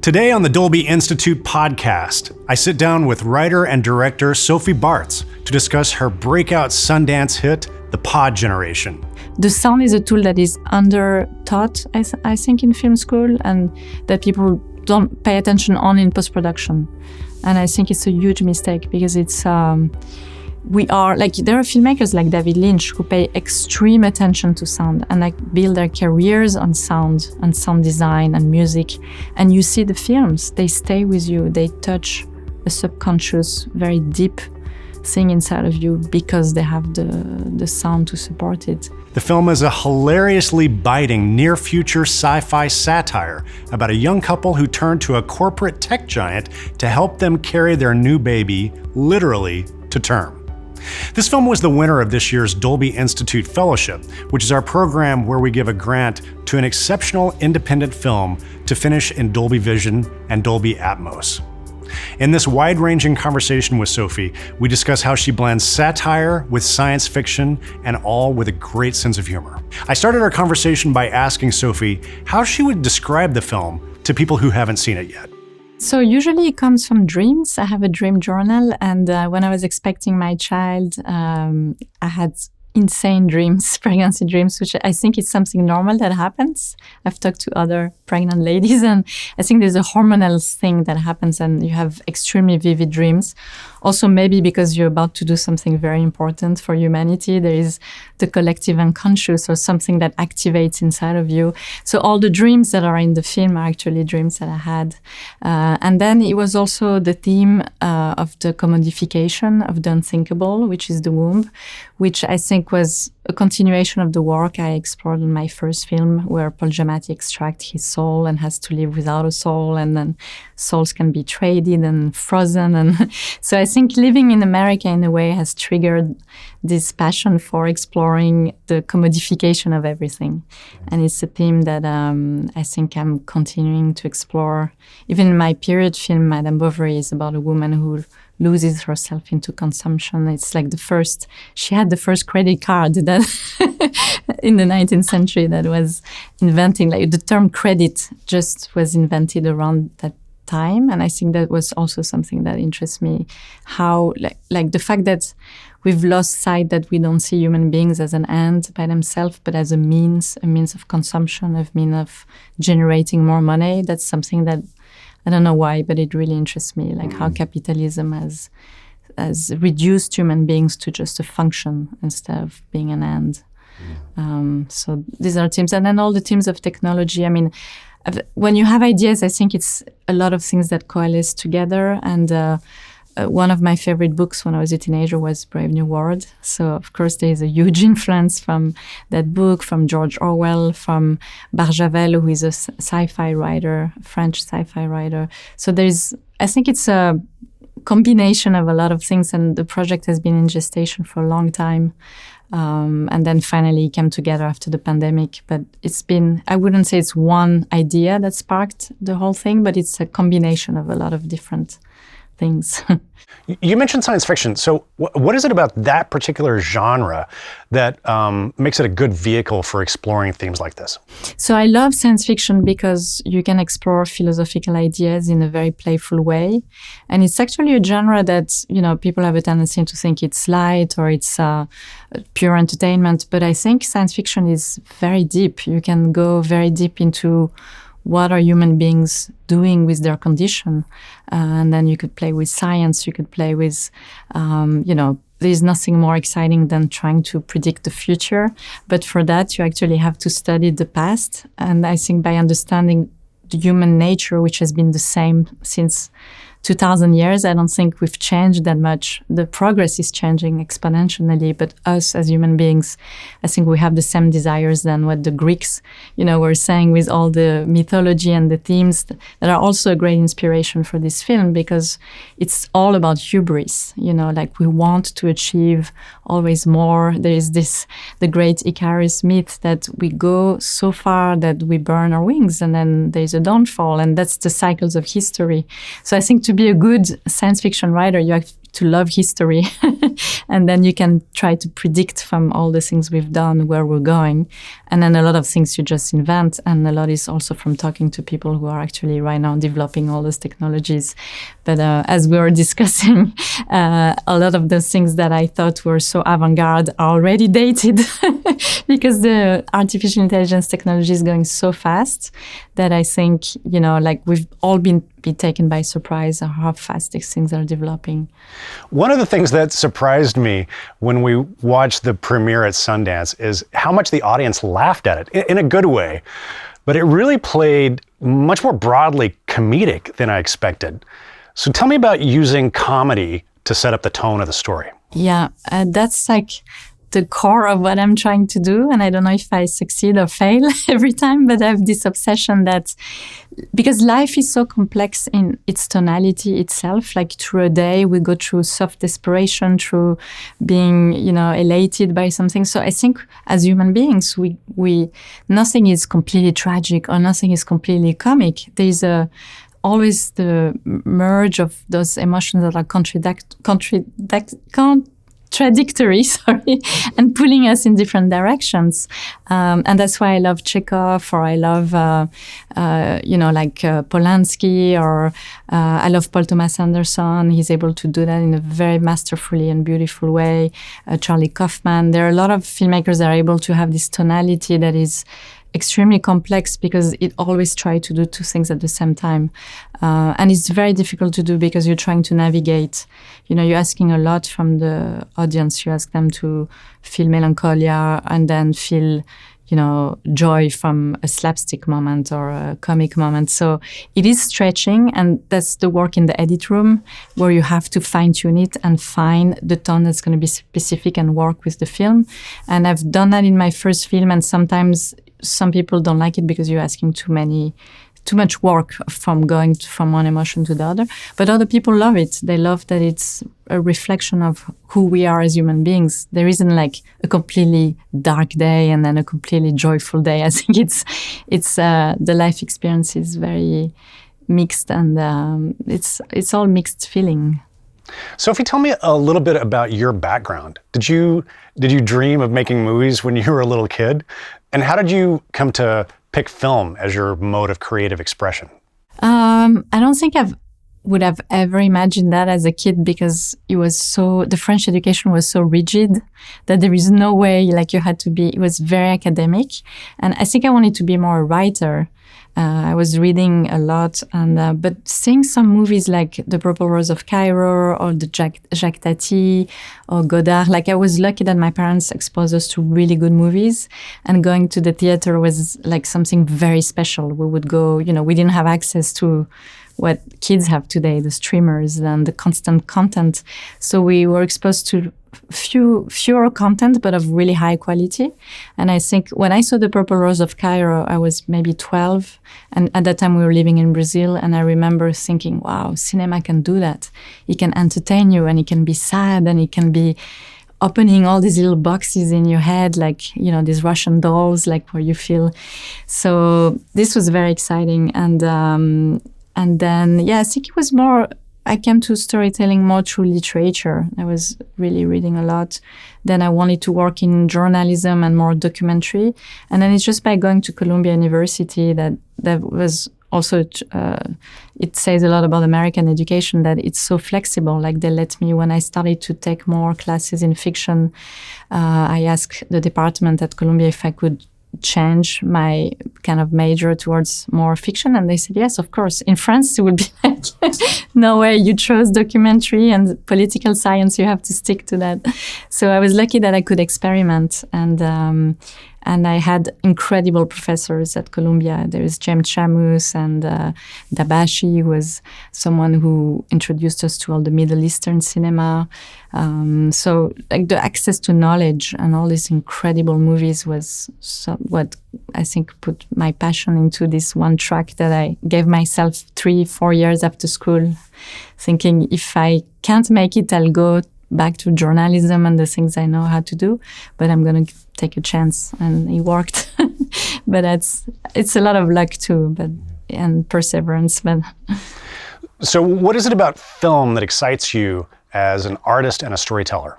Today on the Dolby Institute podcast, I sit down with writer and director Sophie Barthes to discuss her breakout Sundance hit, The Pod Generation. The sound is a tool that is under-taught, I think, in film school, and that people don't pay attention on in post-production. And I think it's a huge mistake because it's... there are filmmakers like David Lynch who pay extreme attention to sound and build their careers on sound and sound design and music. And you see the films, they stay with you, they touch a subconscious, very deep thing inside of you because they have the sound to support it. The film is a hilariously biting near-future sci-fi satire about a young couple who turn to a corporate tech giant to help them carry their new baby, literally, to term. This film was the winner of this year's Dolby Institute Fellowship, which is our program where we give a grant to an exceptional independent film to finish in Dolby Vision and Dolby Atmos. In this wide-ranging conversation with Sophie, we discuss how she blends satire with science fiction and all with a great sense of humor. I started our conversation by asking Sophie how she would describe the film to people who haven't seen it yet. So usually it comes from dreams. I have a dream journal, and when I was expecting my child, I had insane dreams, pregnancy dreams, which I think is something normal that happens. I've talked to other pregnant ladies, and I think there's a hormonal thing that happens and you have extremely vivid dreams. Also, maybe because you're about to do something very important for humanity, there is the collective unconscious or something that activates inside of you. So all the dreams that are in the film are actually dreams that I had. And then it was also the theme of the commodification of the unthinkable, which is the womb, which I think was a continuation of the work I explored in my first film, where Paul Giamatti extracts his soul and has to live without a soul, and then souls can be traded and frozen. And so I think living in America in a way has triggered this passion for exploring the commodification of everything. And it's a theme that I think I'm continuing to explore. Even in my period film, Madame Bovary is about a woman who loses herself into consumption. It's like she had the first credit card that in the 19th century that was inventing, like the term credit just was invented around that time. And I think that was also something that interests me, how like the fact that we've lost sight that we don't see human beings as an end by themselves, but as a means of consumption, a means of generating more money. That's something that I don't know why, but it really interests me, like how capitalism has reduced human beings to just a function instead of being an end. So these are themes. And then all the themes of technology. I mean, when you have ideas, I think it's a lot of things that coalesce together. And one of my favorite books when I was a teenager was Brave New World. So, of course, there is a huge influence from that book, from George Orwell, from Barjavel, who is a sci-fi writer, French sci-fi writer. So I think it's a combination of a lot of things, and the project has been in gestation for a long time. And then finally came together after the pandemic. But I wouldn't say it's one idea that sparked the whole thing, but it's a combination of a lot of different things. You mentioned science fiction. So what is it about that particular genre that makes it a good vehicle for exploring themes like this? So I love science fiction because you can explore philosophical ideas in a very playful way. And it's actually a genre that, people have a tendency to think it's light or it's pure entertainment. But I think science fiction is very deep. You can go very deep into what are human beings doing with their condition? And then you could play with science, you could play with, there's nothing more exciting than trying to predict the future. But for that, you actually have to study the past. And I think by understanding the human nature, which has been the same since 2,000 years, I don't think we've changed that much. The progress is changing exponentially, but us as human beings, I think we have the same desires than what the Greeks, were saying with all the mythology and the themes that are also a great inspiration for this film, because it's all about hubris, like we want to achieve always more. There is the great Icarus myth that we go so far that we burn our wings and then there's a downfall, and that's the cycles of history. So I think to be a good science fiction writer, you have to love history. And then you can try to predict from all the things we've done where we're going. And then a lot of things you just invent. And a lot is also from talking to people who are actually right now developing all those technologies. But as we were discussing, a lot of those things that I thought were so avant-garde are already dated because the artificial intelligence technology is going so fast that I think, like we've all been taken by surprise at how fast these things are developing. One of the things that surprised me when we watched the premiere at Sundance is how much the audience laughed at it, in a good way. But it really played much more broadly comedic than I expected. So tell me about using comedy to set up the tone of the story. Yeah, that's like the core of what I'm trying to do. And I don't know if I succeed or fail every time, but I have this obsession that because life is so complex in its tonality itself, like through a day, we go through soft desperation, through being, elated by something. So I think as human beings, we nothing is completely tragic or nothing is completely comic. There's always the merge of those emotions that are contradictory, and pulling us in different directions. And that's why I love Chekhov, or I love, Polanski, or I love Paul Thomas Anderson. He's able to do that in a very masterfully and beautiful way. Charlie Kaufman. There are a lot of filmmakers that are able to have this tonality that is extremely complex because it always tries to do two things at the same time. And it's very difficult to do because you're trying to navigate. You're asking a lot from the audience. You ask them to feel melancholia and then feel, joy from a slapstick moment or a comic moment. So it is stretching, and that's the work in the edit room where you have to fine-tune it and find the tone that's going to be specific and work with the film. And I've done that in my first film, and sometimes some people don't like it because you're asking too much work from going from one emotion to the other. But other people love it. They love that it's a reflection of who we are as human beings. There isn't like a completely dark day and then a completely joyful day. I think it's the life experience is very mixed, and it's all mixed feeling. Sophie, tell me a little bit about your background. Did you dream of making movies when you were a little kid? And how did you come to pick film as your mode of creative expression? I don't think would have ever imagined that as a kid, because the French education was so rigid that there is no way, you had to be, it was very academic. And I think I wanted to be more a writer. I was reading a lot, but seeing some movies like The Purple Rose of Cairo or the Jacques Tati or Godard, I was lucky that my parents exposed us to really good movies, and going to the theater was something very special. We would go, we didn't have access to what kids have today, the streamers and the constant content. So we were exposed to fewer content, but of really high quality. And I think when I saw The Purple Rose of Cairo, I was maybe 12. And at that time we were living in Brazil. And I remember thinking, wow, cinema can do that. It can entertain you, and it can be sad, and it can be opening all these little boxes in your head, these Russian dolls, where you feel. So this was very exciting. And then, I think it was more, I came to storytelling more through literature. I was really reading a lot. Then I wanted to work in journalism and more documentary. And then it's just by going to Columbia University that was also, it says a lot about American education, that it's so flexible. They let me, when I started to take more classes in fiction, I asked the department at Columbia if I could change my kind of major towards more fiction, and they said yes, of course. In France it would be no way, you chose documentary and political science, you have to stick to that. So I was lucky that I could experiment, and I had incredible professors at Columbia. There is James Chamus and Dabashi, who was someone who introduced us to all the Middle Eastern cinema. So the access to knowledge and all these incredible movies was what I think put my passion into this one track that I gave myself 3-4 years after school, thinking if I can't make it, I'll go back to journalism and the things I know how to do, but I'm going to take a chance, and it worked. But it's a lot of luck too, and perseverance. But so what is it about film that excites you as an artist and a storyteller?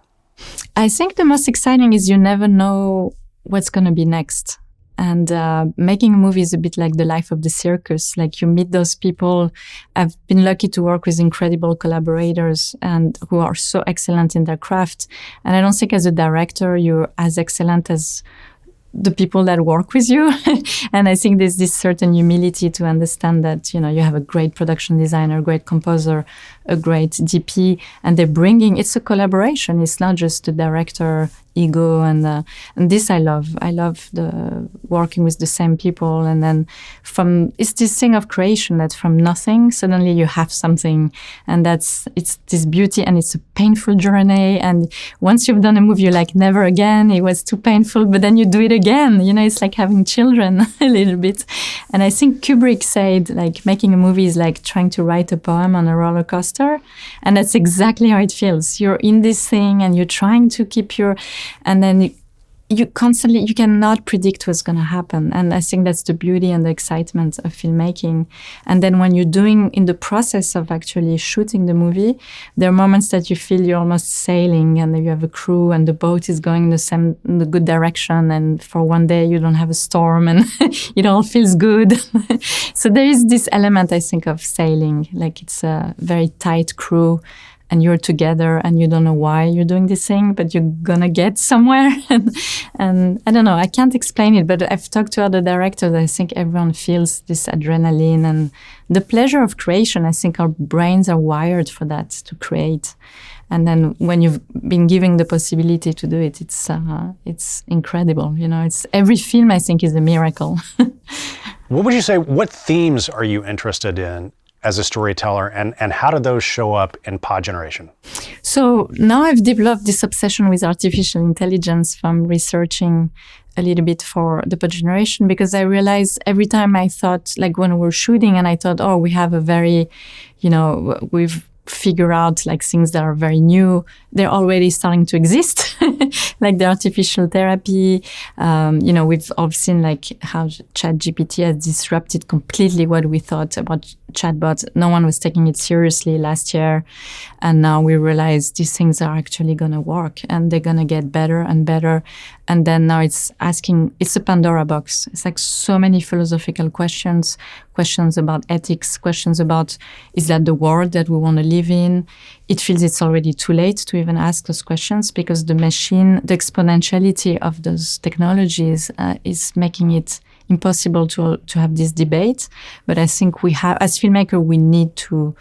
I think the most exciting is you never know what's going to be next. And making a movie is a bit like the life of the circus. Like you meet those people. I've been lucky to work with incredible collaborators and who are so excellent in their craft. And I don't think as a director, you're as excellent as the people that work with you. And I think there's this certain humility to understand that, you know, you have a great production designer, a great composer, a great DP, and it's a collaboration. It's not just the director ego. And this I love. I love the working with the same people. And then it's this thing of creation that from nothing, suddenly you have something. And it's this beauty, and it's a painful journey. And once you've done a movie, you're like, never again. It was too painful, but then you do it again. You know, it's like having children a little bit. And I think Kubrick said, like, making a movie is like trying to write a poem on a roller coaster. And that's exactly how it feels. You're in this thing and you're trying to keep and then you cannot predict what's going to happen. And I think that's the beauty and the excitement of filmmaking. And then when you're in the process of actually shooting the movie, there are moments that you feel you're almost sailing and you have a crew and the boat is going in the good direction. And for one day you don't have a storm and it all feels good. So there is this element, I think, of sailing. Like it's a very tight crew. And you're together and you don't know why you're doing this thing, but you're gonna get somewhere. And I don't know, I can't explain it, but I've talked to other directors. I think everyone feels this adrenaline and the pleasure of creation. I think our brains are wired for that, to create. And then when you've been given the possibility to do it, it's incredible. You know, every film, I think, is a miracle. What would you say, what themes are you interested in as a storyteller, and how do those show up in pod generation? So now I've developed this obsession with artificial intelligence from researching a little bit for the pod generation, because I realized every time I thought, like when we're shooting and I thought, oh, we have a very, you know, we've figured out like things that are very new, they're already starting to exist, like the artificial therapy. You know, we've all seen like how ChatGPT has disrupted completely what we thought about chatbots. No one was taking it seriously last year. And now we realize these things are actually going to work and they're going to get better and better. And then now it's a Pandora box. It's like so many philosophical questions about ethics, questions about, is that the world that we want to live in? It feels it's already too late to even ask those questions because the exponentiality of those technologies is making it impossible to have this debate. But I think as filmmakers, we need to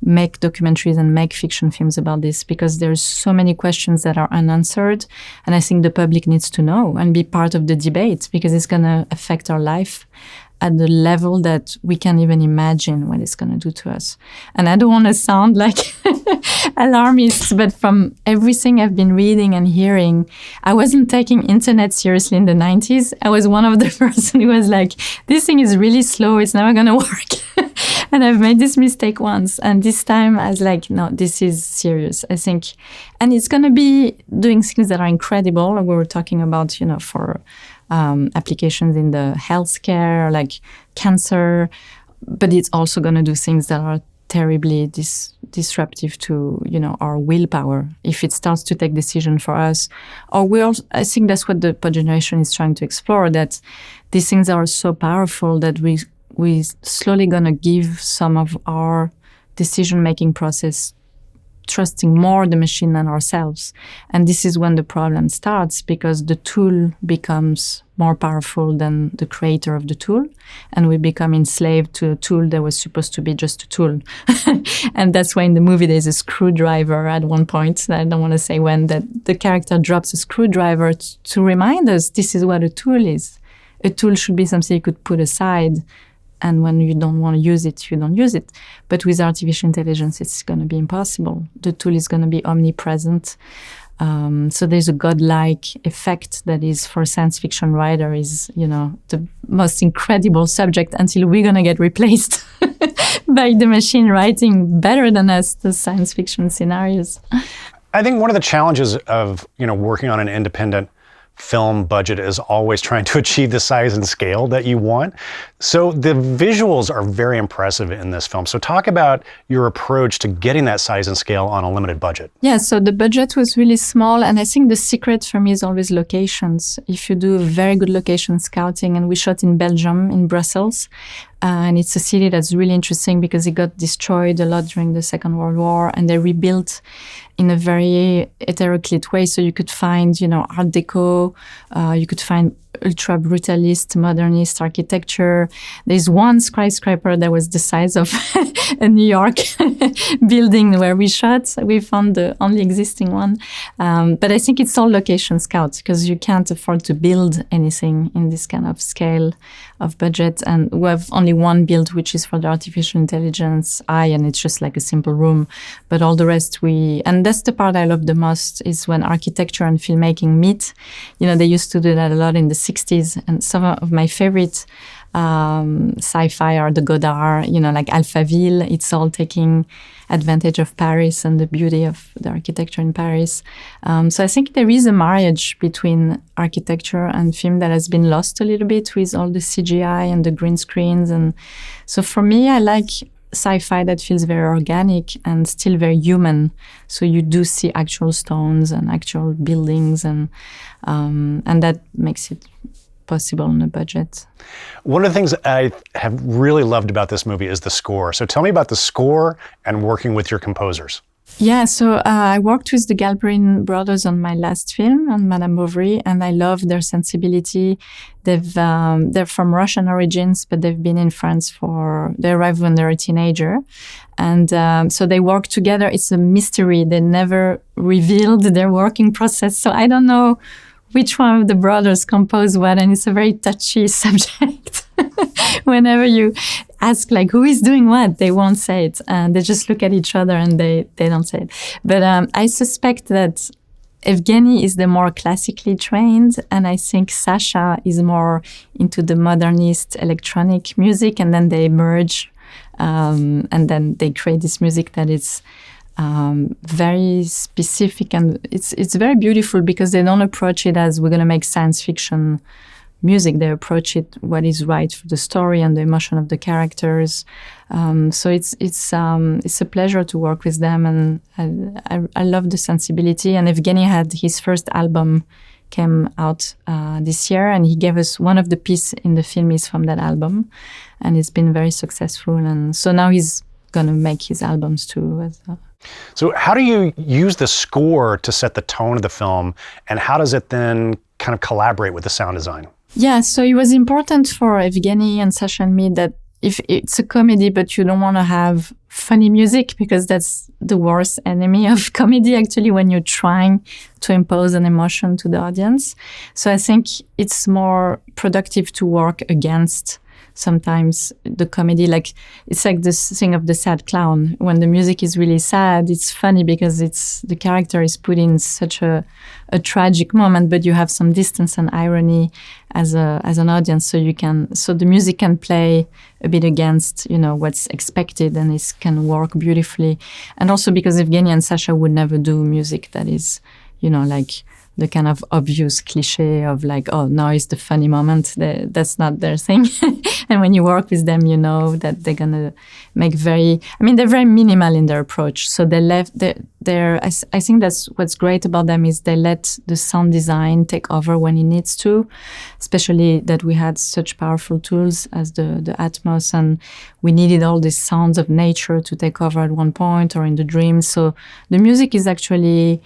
make documentaries and make fiction films about this because there's so many questions that are unanswered. And I think the public needs to know and be part of the debate because it's going to affect our life at the level that we can't even imagine what it's going to do to us. And I don't want to sound like alarmist, but from everything I've been reading and hearing, I wasn't taking internet seriously in the 90s. I was one of the person who was like, this thing is really slow, it's never going to work. And I've made this mistake once. And this time I was like, no, this is serious, I think. And it's going to be doing things that are incredible. We were talking about, you know, for applications in the healthcare, like cancer, but it's also going to do things that are terribly disruptive to, you know, our willpower. If it starts to take decision for us, I think that's what the pod generation is trying to explore. That these things are so powerful that we slowly going to give some of our decision-making process trusting more the machine than ourselves. And this is when the problem starts because the tool becomes more powerful than the creator of the tool. And we become enslaved to a tool that was supposed to be just a tool. And that's why in the movie there's a screwdriver at one point, I don't want to say when, that the character drops a screwdriver to remind us this is what a tool is. A tool should be something you could put aside. And when you don't want to use it, you don't use it. But with artificial intelligence, it's going to be impossible. The tool is going to be omnipresent. So there's a godlike effect that is, for a science fiction writer, is, you know, the most incredible subject until we're going to get replaced by the machine writing better than us the science fiction scenarios. I think one of the challenges of, you know, working on an independent film budget is always trying to achieve the size and scale that you want. So the visuals are very impressive in this film. So talk about your approach to getting that size and scale on a limited budget. Yeah, so the budget was really small, and I think the secret for me is always locations. If you do very good location scouting, and we shot in Belgium, in Brussels, and it's a city that's really interesting because it got destroyed a lot during the Second World War, and they rebuilt in a very heteroclite way. So you could find, Art Deco, you could find ultra brutalist, modernist architecture. There's one skyscraper that was the size of a New York building where we shot. We found the only existing one. But I think it's all location scouts because you can't afford to build anything in this kind of scale of budget. And we have only one build, which is for the artificial intelligence eye, and it's just like a simple room. But all the rest and that's the part I love the most, is when architecture and filmmaking meet. They used to do that a lot in the 60s, and some of my favorite sci-fi are the Godard, like Alphaville. It's all taking advantage of Paris and the beauty of the architecture in Paris. So I think there is a marriage between architecture and film that has been lost a little bit with all the CGI and the green screens. And so for me, I like sci-fi that feels very organic and still very human. So you do see actual stones and actual buildings, and that makes it possible on a budget. One of the things I have really loved about this movie is the score. So tell me about the score and working with your composers. Yeah, so I worked with the Galperin brothers on my last film, on Madame Bovary, and I love their sensibility. They're from Russian origins, but they've been in France they arrived when they were a teenager. And so they work together. It's a mystery. They never revealed their working process. So I don't know which one of the brothers composed what, and it's a very touchy subject. Whenever you ask, who is doing what, they won't say it. And they just look at each other and they don't say it. But I suspect that Evgeny is the more classically trained, and I think Sasha is more into the modernist electronic music, and then they merge, and then they create this music that is very specific, and it's very beautiful because they don't approach it as we're going to make science fiction music. They approach it what is right for the story and the emotion of the characters. So it's a pleasure to work with them, and I love the sensibility. And Evgeny had his first album came out this year, and he gave us one of the pieces in the film is from that album, and it's been very successful. And so now he's going to make his albums too. So how do you use the score to set the tone of the film, and how does it then kind of collaborate with the sound design? Yeah, so it was important for Evgeny and Sasha and me that if it's a comedy, but you don't want to have funny music, because that's the worst enemy of comedy, actually, when you're trying to impose an emotion to the audience. So I think it's more productive to work against sometimes the comedy. It's like this thing of the sad clown. When the music is really sad, it's funny because the character is put in such a tragic moment, but you have some distance and irony as an audience, so the music can play a bit against what's expected, and it can work beautifully. And also because Evgeny and Sasha would never do music that is the kind of obvious cliche of oh, now is the funny moment. That's not their thing. And when you work with them, you know that they're going to make they're very minimal in their approach. So I think that's what's great about them is they let the sound design take over when it needs to, especially that we had such powerful tools as the Atmos, and we needed all these sounds of nature to take over at one point or in the dreams. So the music is actually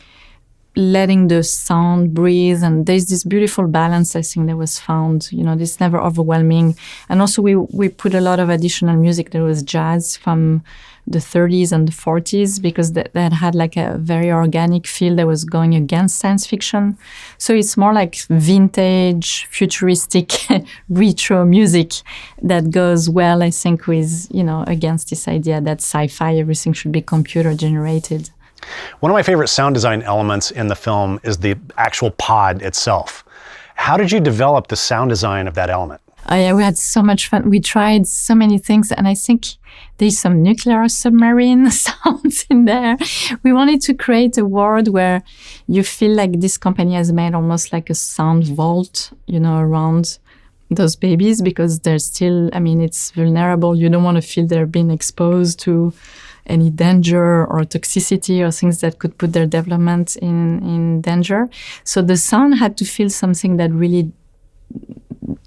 letting the sound breathe, and there's this beautiful balance I think that was found. This never overwhelming. And also we put a lot of additional music. There was jazz from the 30s and the 40s because that had a very organic feel that was going against science fiction. So it's more like vintage, futuristic, retro music that goes well, I think, with, against this idea that sci-fi, everything should be computer generated. One of my favorite sound design elements in the film is the actual pod itself. How did you develop the sound design of that element? Oh yeah, we had so much fun. We tried so many things, and I think there's some nuclear submarine sounds in there. We wanted to create a world where you feel like this company has made almost like a sound vault, around those babies, because they're still, it's vulnerable. You don't want to feel they're being exposed to any danger or toxicity or things that could put their development in danger. So the sound had to feel something that really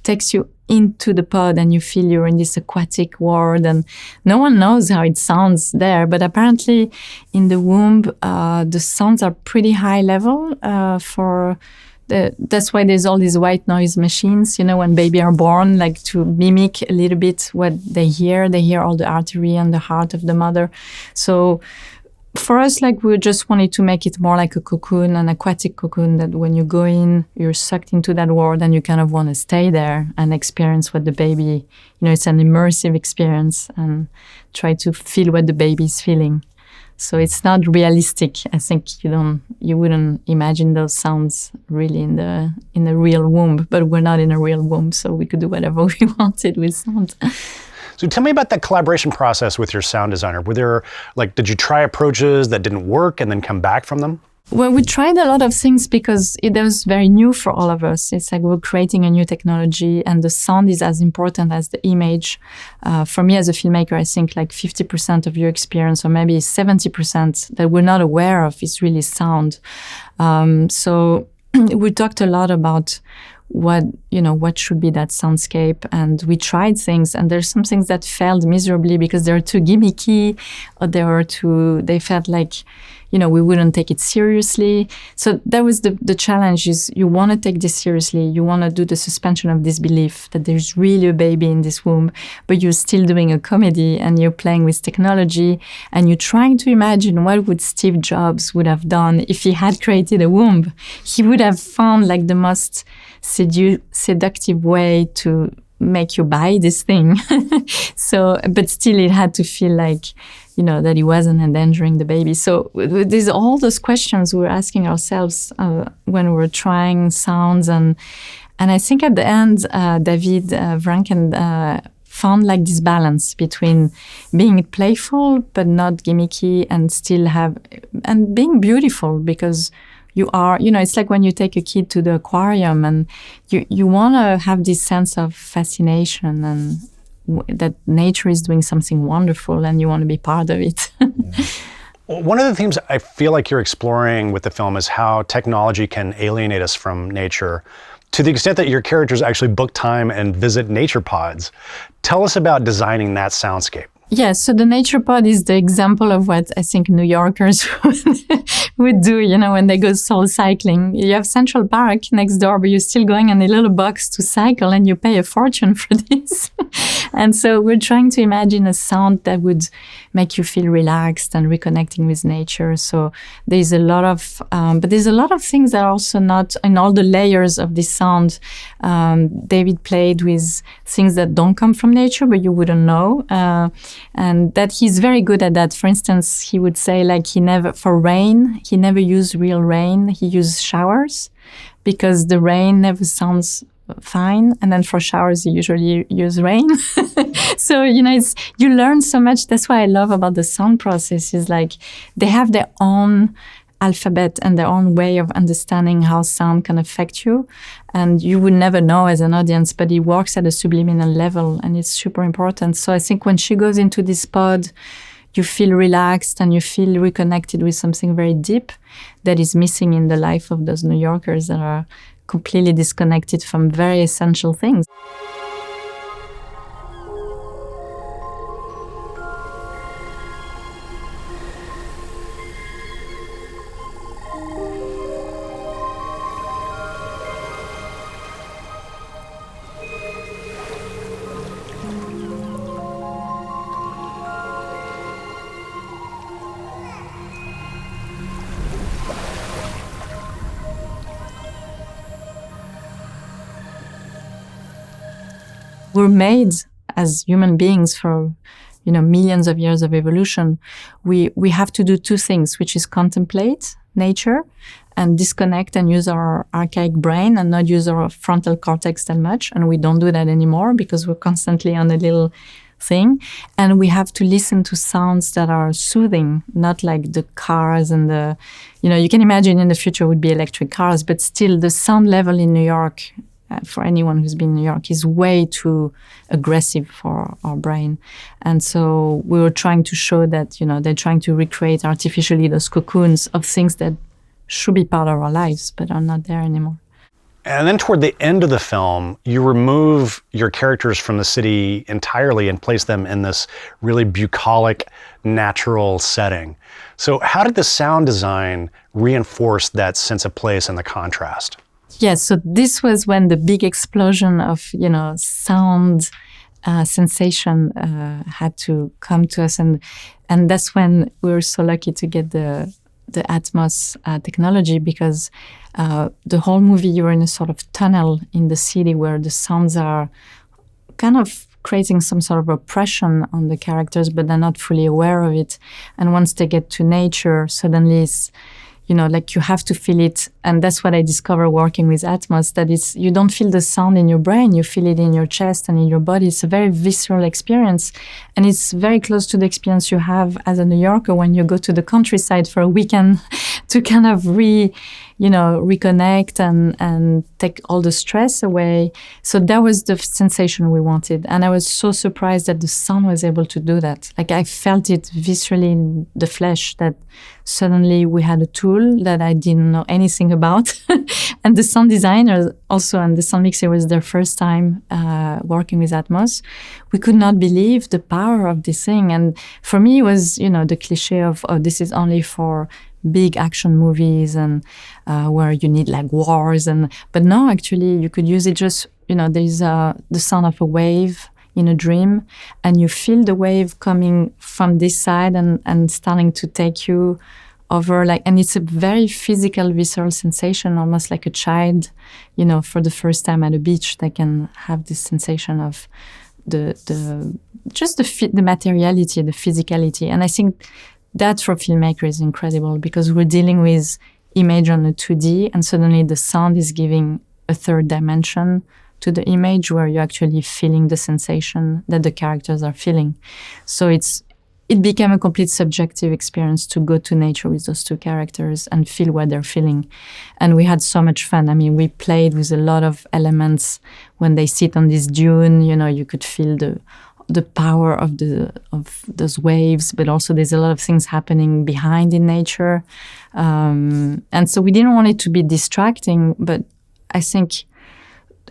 takes you into the pod, and you feel you're in this aquatic world, and no one knows how it sounds there. But apparently in the womb, the sounds are pretty high level that's why there's all these white noise machines, when baby are born, like to mimic a little bit what they hear. They hear all the artery and the heart of the mother. So for us, we just wanted to make it more like a cocoon, an aquatic cocoon, that when you go in, you're sucked into that world and you kind of want to stay there and experience what the baby, it's an immersive experience, and try to feel what the baby is feeling. So it's not realistic. I think you wouldn't imagine those sounds really in the real womb, but we're not in a real womb, so we could do whatever we wanted with sound. So tell me about that collaboration process with your sound designer. Were there, did you try approaches that didn't work and then come back from them? Well, we tried a lot of things because it was very new for all of us. It's like we're creating a new technology, and the sound is as important as the image. For me as a filmmaker, I think 50% of your experience, or maybe 70% that we're not aware of, is really sound. So we talked a lot about what should be that soundscape, and we tried things, and there's some things that failed miserably because they're too gimmicky, or they felt like we wouldn't take it seriously. So that was the challenge, is you want to take this seriously. You want to do the suspension of disbelief that there's really a baby in this womb, but you're still doing a comedy, and you're playing with technology, and you're trying to imagine what would Steve Jobs would have done if he had created a womb. He would have found the most seductive way to make you buy this thing. So, but still it had to feel that he wasn't endangering the baby. So there's all those questions we were asking ourselves when we were trying sounds. And I think at the end, David Vranken found this balance between being playful but not gimmicky, and still and being beautiful, because you are, it's like when you take a kid to the aquarium, and you want to have this sense of fascination, and that nature is doing something wonderful, and you want to be part of it. Well, one of the themes I feel like you're exploring with the film is how technology can alienate us from nature, to the extent that your characters actually book time and visit nature pods. Tell us about designing that soundscape. Yeah, so the nature pod is the example of what I think New Yorkers would do, when they go soul cycling. You have Central Park next door, but you're still going in a little box to cycle, and you pay a fortune for this. And so we're trying to imagine a sound that would make you feel relaxed and reconnecting with nature. So there's a lot of, but there's a lot of things that are also not in all the layers of this sound. David played with things that don't come from nature, but you wouldn't know. And that he's very good at that. For instance, he would say for rain, he never used real rain. He used showers, because the rain never sounds fine. And then for showers, you usually use rain. So, you learn so much. That's what I love about the sound process, is they have their own alphabet and their own way of understanding how sound can affect you. And you would never know as an audience, but it works at a subliminal level, and it's super important. So I think when she goes into this pod, you feel relaxed and you feel reconnected with something very deep that is missing in the life of those New Yorkers that are completely disconnected from very essential things. We're made as human beings for, millions of years of evolution. We have to do two things, which is contemplate nature and disconnect and use our archaic brain and not use our frontal cortex that much. And we don't do that anymore because we're constantly on a little thing. And we have to listen to sounds that are soothing, not like the cars and the, you can imagine in the future would be electric cars, but still the sound level in New York, for anyone who's been in New York, is way too aggressive for our brain. And so we were trying to show that, they're trying to recreate artificially those cocoons of things that should be part of our lives, but are not there anymore. And then toward the end of the film, you remove your characters from the city entirely and place them in this really bucolic, natural setting. So how did the sound design reinforce that sense of place and the contrast? Yes, so this was when the big explosion of, sound sensation had to come to us. And that's when we were so lucky to get the Atmos technology, because the whole movie you're in a sort of tunnel in the city where the sounds are kind of creating some sort of oppression on the characters, but they're not fully aware of it. And once they get to nature, suddenly it's, like you have to feel it. And that's what I discovered working with Atmos, that you don't feel the sound in your brain, you feel it in your chest and in your body. It's a very visceral experience. And it's very close to the experience you have as a New Yorker when you go to the countryside for a weekend to kind of reconnect and take all the stress away. So that was the sensation we wanted. And I was so surprised that the sound was able to do that. Like I felt it viscerally in the flesh, that suddenly we had a tool that I didn't know anything about. And the sound designer also, and the sound mixer, was their first time working with Atmos. We could not believe the power of this thing. And for me, it was, the cliche of, this is only for big action movies and where you need like wars. But no, actually, you could use it just, there's the sound of a wave in a dream, and you feel the wave coming from this side and starting to take you over, and it's a very physical, visceral sensation, almost like a child, for the first time at a beach, they can have this sensation of the materiality, the physicality. And I think that for filmmaker is incredible, because we're dealing with image on a 2D, and suddenly the sound is giving a third dimension to the image where you're actually feeling the sensation that the characters are feeling. So it became a complete subjective experience to go to nature with those two characters and feel what they're feeling. And we had so much fun. I mean, we played with a lot of elements. When they sit on this dune, you could feel the power of those waves, but also there's a lot of things happening behind in nature. And so we didn't want it to be distracting, but I think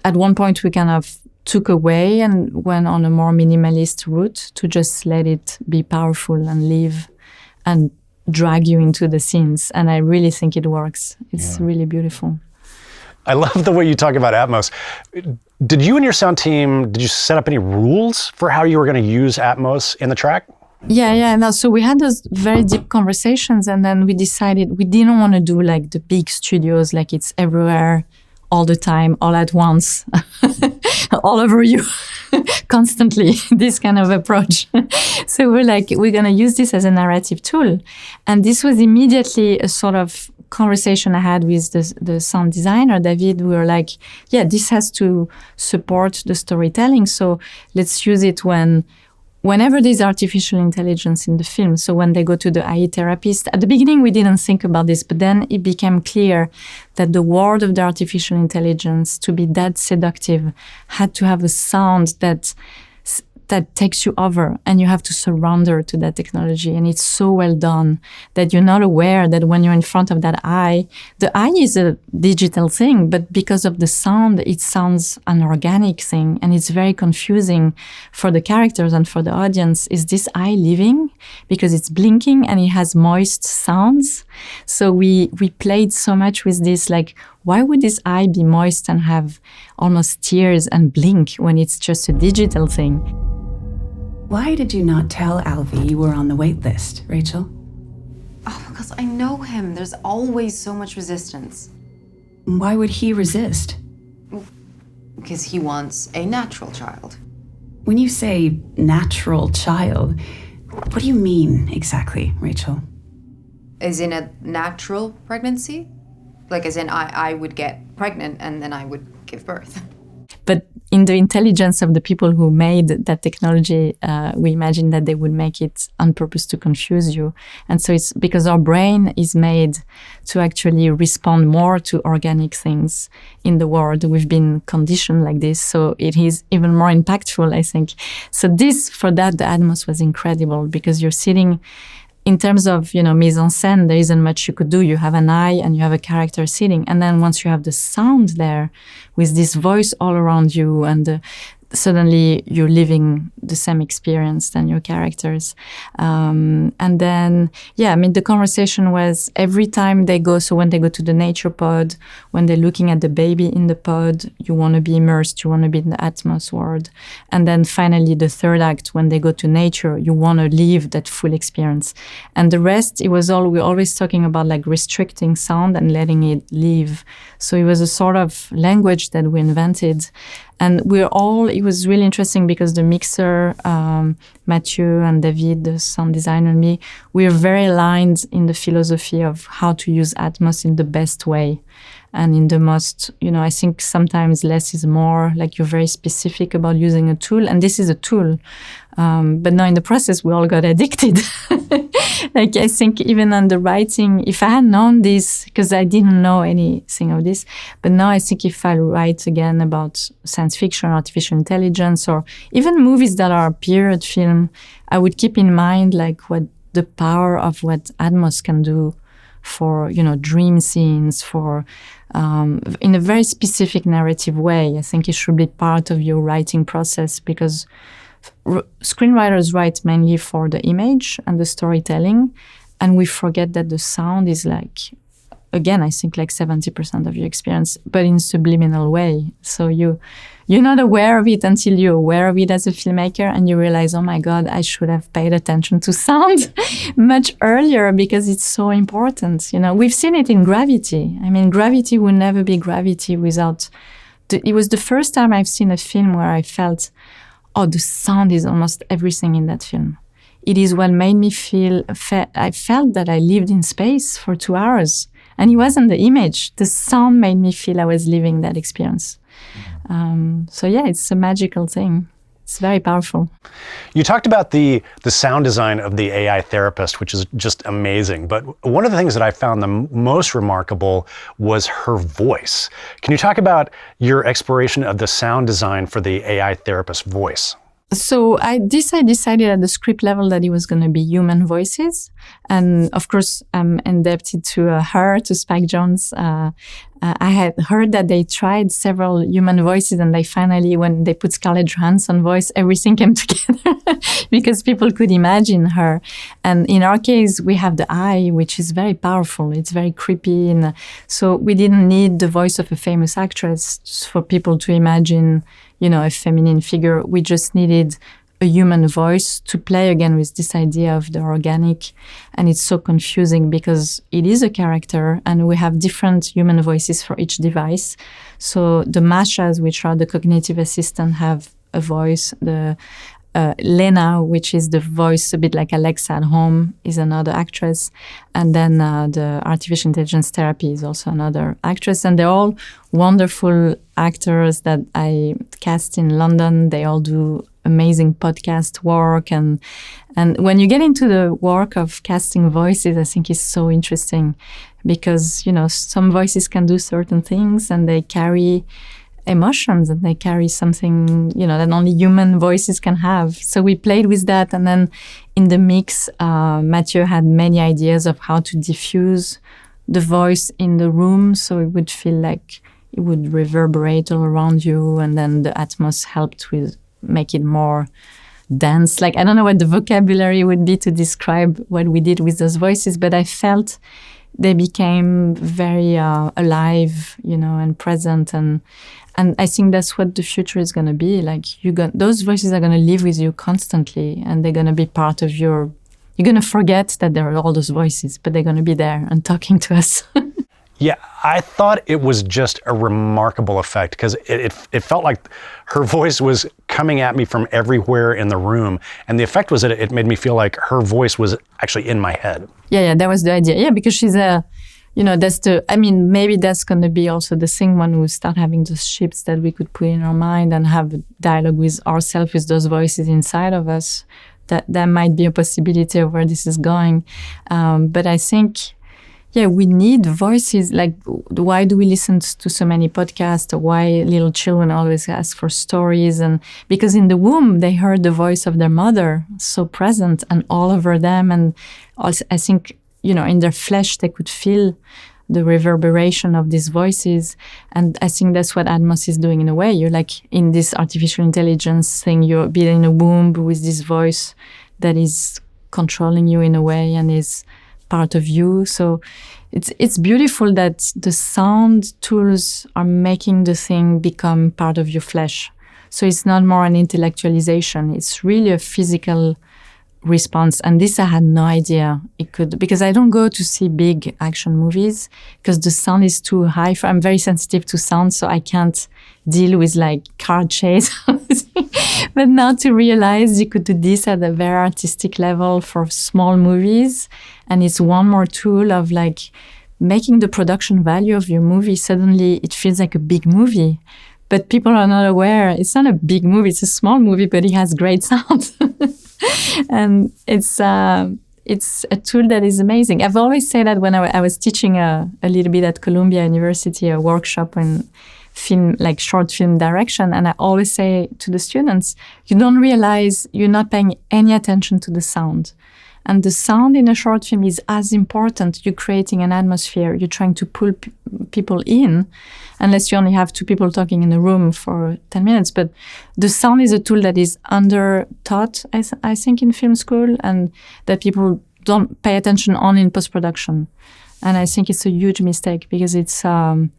at one point we kind of took away and went on a more minimalist route to just let it be powerful and live and drag you into the scenes. And I really think it works. It's really beautiful. I love the way you talk about Atmos. Did you and your sound team, did you set up any rules for how you were going to use Atmos in the track? Yeah. No, so we had those very deep conversations, and then we decided we didn't want to do like the big studios, like it's everywhere, all the time, all at once, all over you, constantly, this kind of approach. So we're going to use this as a narrative tool. And this was immediately a sort of conversation I had with the sound designer, David. We were like, this has to support the storytelling. So let's use it whenever there's artificial intelligence in the film. So when they go to the AI therapist, at the beginning we didn't think about this, but then it became clear that the world of the artificial intelligence, to be that seductive, had to have a sound that takes you over, and you have to surrender to that technology. And it's so well done that you're not aware that when you're in front of that eye, the eye is a digital thing, but because of the sound, it sounds an organic thing. And it's very confusing for the characters and for the audience. Is this eye living? Because it's blinking and it has moist sounds. So we played so much with this, why would this eye be moist and have almost tears and blink when it's just a digital thing? Why did you not tell Alvi you were on the wait list, Rachel? Oh, because I know him. There's always so much resistance. Why would he resist? Because he wants a natural child. When you say natural child, what do you mean exactly, Rachel? As in a natural pregnancy? Like, as in, I would get pregnant and then I would give birth. But in the intelligence of the people who made that technology, we imagine that they would make it on purpose to confuse you. And so it's because our brain is made to actually respond more to organic things in the world. We've been conditioned like this, so it is even more impactful, I think. So for that, the Atmos was incredible because you're sitting. In terms of, mise en scène, there isn't much you could do. You have an eye and you have a character sitting. And then once you have the sound there with this voice all around you and suddenly you're living the same experience than your characters. And then, the conversation was every time they go, so when they go to the nature pod, when they're looking at the baby in the pod, you want to be immersed, you want to be in the Atmos world. And then finally, the third act, when they go to nature, you want to live that full experience. And the rest, we're always talking about like restricting sound and letting it live. So it was a sort of language that we invented. And it was really interesting because the mixer, Mathieu and David, the sound designer and me, we are very aligned in the philosophy of how to use Atmos in the best way. And in the most, I think sometimes less is more, like you're very specific about using a tool. And this is a tool. But now in the process, we all got addicted. Like I think even on the writing, if I had known this, because I didn't know anything of this, but now I think if I write again about science fiction, artificial intelligence, or even movies that are period film, I would keep in mind like what the power of what Atmos can do for, dream scenes, for in a very specific narrative way. I think it should be part of your writing process because screenwriters write mainly for the image and the storytelling, and we forget that the sound is like, again, I think like 70% of your experience, but in subliminal way. So you're not aware of it until you're aware of it as a filmmaker, and you realize, oh my God, I should have paid attention to sound much earlier because it's so important. We've seen it in Gravity. I mean, Gravity will never be Gravity without. It was the first time I've seen a film where I felt, the sound is almost everything in that film. It is what made me feel, I felt that I lived in space for 2 hours. And it wasn't the image. The sound made me feel I was living that experience. It's a magical thing. It's very powerful. You talked about the sound design of the AI therapist, which is just amazing. But one of the things that I found the most remarkable was her voice. Can you talk about your exploration of the sound design for the AI therapist's voice? So I decided at the script level that it was going to be human voices. And of course, I'm indebted to her, to Spike Jonze. I had heard that they tried several human voices, and they finally, when they put Scarlett Johansson voice, everything came together because people could imagine her. And in our case, we have the eye, which is very powerful. It's very creepy. And so we didn't need the voice of a famous actress for people to imagine, a feminine figure. We just needed a human voice to play again with this idea of the organic. And it's so confusing because it is a character and we have different human voices for each device. So the Mashas, which are the cognitive assistant, have a voice. The Lena, which is the voice a bit like Alexa at home, is another actress. And then the artificial intelligence therapy is also another actress. And they're all wonderful actors that I cast in London. They all do amazing podcast work. And when you get into the work of casting voices, I think it's so interesting because, some voices can do certain things and they carry emotions and they carry something, that only human voices can have. So we played with that. And then in the mix, Mathieu had many ideas of how to diffuse the voice in the room so it would feel like it would reverberate all around you. And then the Atmos helped with make it more dense. Like, I don't know what the vocabulary would be to describe what we did with those voices, but I felt they became very alive, and present. And I think that's what the future is going to be. Like, those voices are going to live with you constantly, and they're going to be part of you're going to forget that there are all those voices, but they're going to be there and talking to us. Yeah, I thought it was just a remarkable effect because it felt like her voice was coming at me from everywhere in the room. And the effect was that it made me feel like her voice was actually in my head. Yeah, that was the idea. Yeah, because she's maybe that's going to be also the thing when we start having those ships that we could put in our mind and have a dialogue with ourselves, with those voices inside of us. That might be a possibility of where this is going. But I think, we need voices. Like, why do we listen to so many podcasts? Or why little children always ask for stories? And because in the womb, they heard the voice of their mother so present and all over them. And also, I think, in their flesh, they could feel the reverberation of these voices. And I think that's what Atmos is doing in a way. You're like in this artificial intelligence thing, you're being in a womb with this voice that is controlling you in a way and is part of you. So it's beautiful that the sound tools are making the thing become part of your flesh. So it's not more an intellectualization. It's really a physical response. And this I had no idea it could, because I don't go to see big action movies because the sound is too high. I'm very sensitive to sound, so I can't deal with like car chase. But now to realize you could do this at a very artistic level for small movies, and it's one more tool of like making the production value of your movie, suddenly it feels like a big movie. But people are not aware. It's not a big movie. It's a small movie, but it has great sound. And it's a tool that is amazing. I've always said that when I was teaching a little bit at Columbia University, a workshop in film, like short film direction. And I always say to the students, you don't realize you're not paying any attention to the sound. And the sound in a short film is as important. You're creating an atmosphere. You're trying to pull people in, unless you only have two people talking in a room for 10 minutes. But the sound is a tool that is under-taught, I think, in film school, and that people don't pay attention on in post-production. And I think it's a huge mistake because it's... there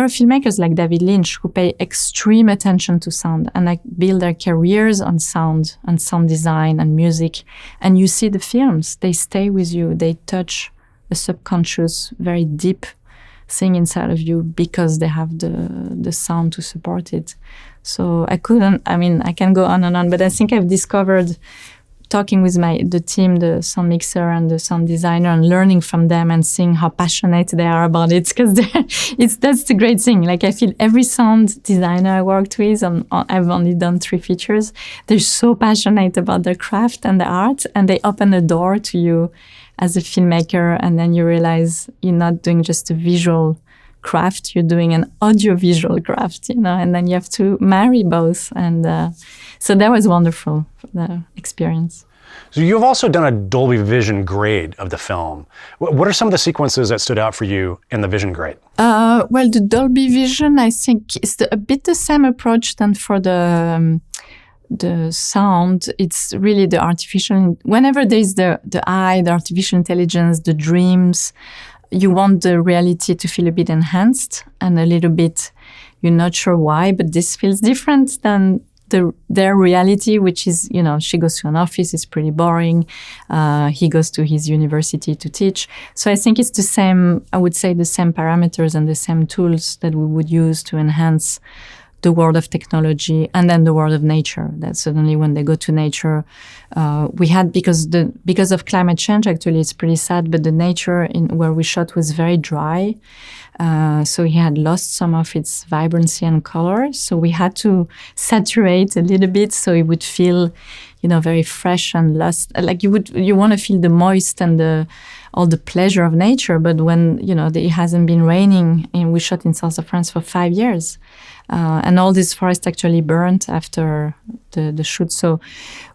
are filmmakers like David Lynch who pay extreme attention to sound and like build their careers on sound and sound design and music. And you see the films, they stay with you. They touch a subconscious, very deep thing inside of you because they have the sound to support it. So I can go on and on, but I think I've discovered talking with the team, the sound mixer and the sound designer, and learning from them and seeing how passionate they are about it, because that's the great thing. Like I feel every sound designer I worked with, I've only done 3 features, they're so passionate about their craft and the art, and they open a door to you as a filmmaker, and then you realize you're not doing just a visual craft, you're doing an audiovisual craft, and then you have to marry both. And so that was wonderful, the experience. So you've also done a Dolby Vision grade of the film. What are some of the sequences that stood out for you in the Vision grade? Well, the Dolby Vision, I think, is a bit the same approach than for the sound. It's really the artificial, whenever there's the eye, the artificial intelligence, the dreams, you want the reality to feel a bit enhanced and a little bit, you're not sure why, but this feels different than their reality, which is, she goes to an office, it's pretty boring. He goes to his university to teach. So I think it's the same, I would say the same parameters and the same tools that we would use to enhance the world of technology and then the world of nature. That suddenly when they go to nature, we had, because of climate change, actually it's pretty sad, but the nature where we shot was very dry. So he had lost some of its vibrancy and color. So we had to saturate a little bit so it would feel, very fresh and lush. Like you want to feel the moist and all the pleasure of nature. But when, it hasn't been raining, and we shot in south of France for 5 years. And all this forest actually burnt after the shoot. So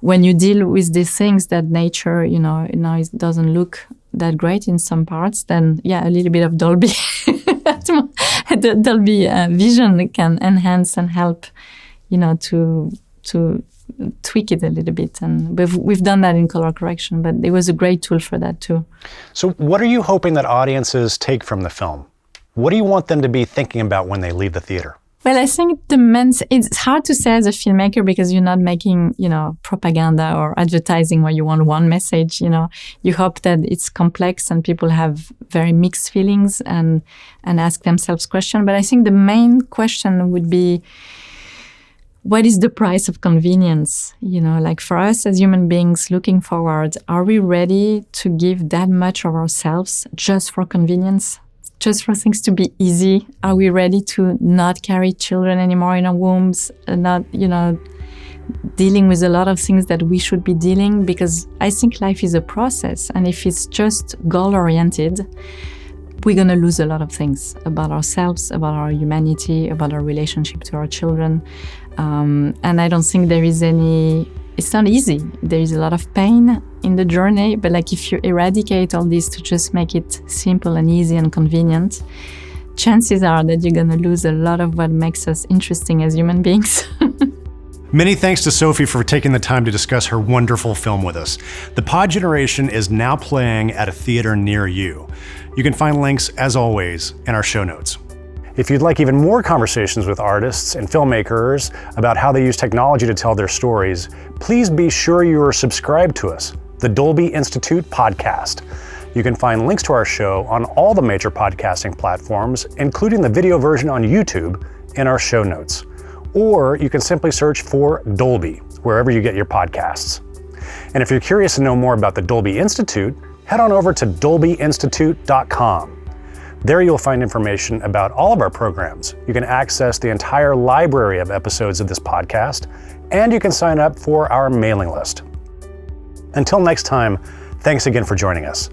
when you deal with these things that nature, now it doesn't look that great in some parts, then a little bit of Dolby, the Dolby Vision can enhance and help, to tweak it a little bit. And we've done that in color correction, but it was a great tool for that too. So what are you hoping that audiences take from the film? What do you want them to be thinking about when they leave the theater? Well, I think it's hard to say as a filmmaker because you're not making, propaganda or advertising where you want one message, You hope that it's complex and people have very mixed feelings and ask themselves questions. But I think the main question would be, what is the price of convenience? Like for us as human beings looking forward, are we ready to give that much of ourselves just for convenience? Just for things to be easy? Are we ready to not carry children anymore in our wombs? Not, dealing with a lot of things that we should be dealing? Because I think life is a process. And if it's just goal-oriented, we're going to lose a lot of things about ourselves, about our humanity, about our relationship to our children. And I don't think it's not easy. There is a lot of pain in the journey, but like if you eradicate all this to just make it simple and easy and convenient, chances are that you're going to lose a lot of what makes us interesting as human beings. Many thanks to Sophie for taking the time to discuss her wonderful film with us. The Pod Generation is now playing at a theater near you. You can find links, as always, in our show notes. If you'd like even more conversations with artists and filmmakers about how they use technology to tell their stories, please be sure you are subscribed to us, the Dolby Institute podcast. You can find links to our show on all the major podcasting platforms, including the video version on YouTube, in our show notes. Or you can simply search for Dolby, wherever you get your podcasts. And if you're curious to know more about the Dolby Institute, head on over to dolbyinstitute.com. There you'll find information about all of our programs. You can access the entire library of episodes of this podcast, and you can sign up for our mailing list. Until next time, thanks again for joining us.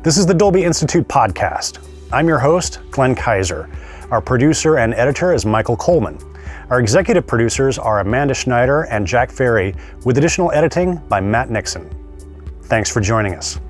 This is the Dolby Institute podcast. I'm your host, Glenn Kaiser. Our producer and editor is Michael Coleman. Our executive producers are Amanda Schneider and Jack Ferry, with additional editing by Matt Nixon. Thanks for joining us.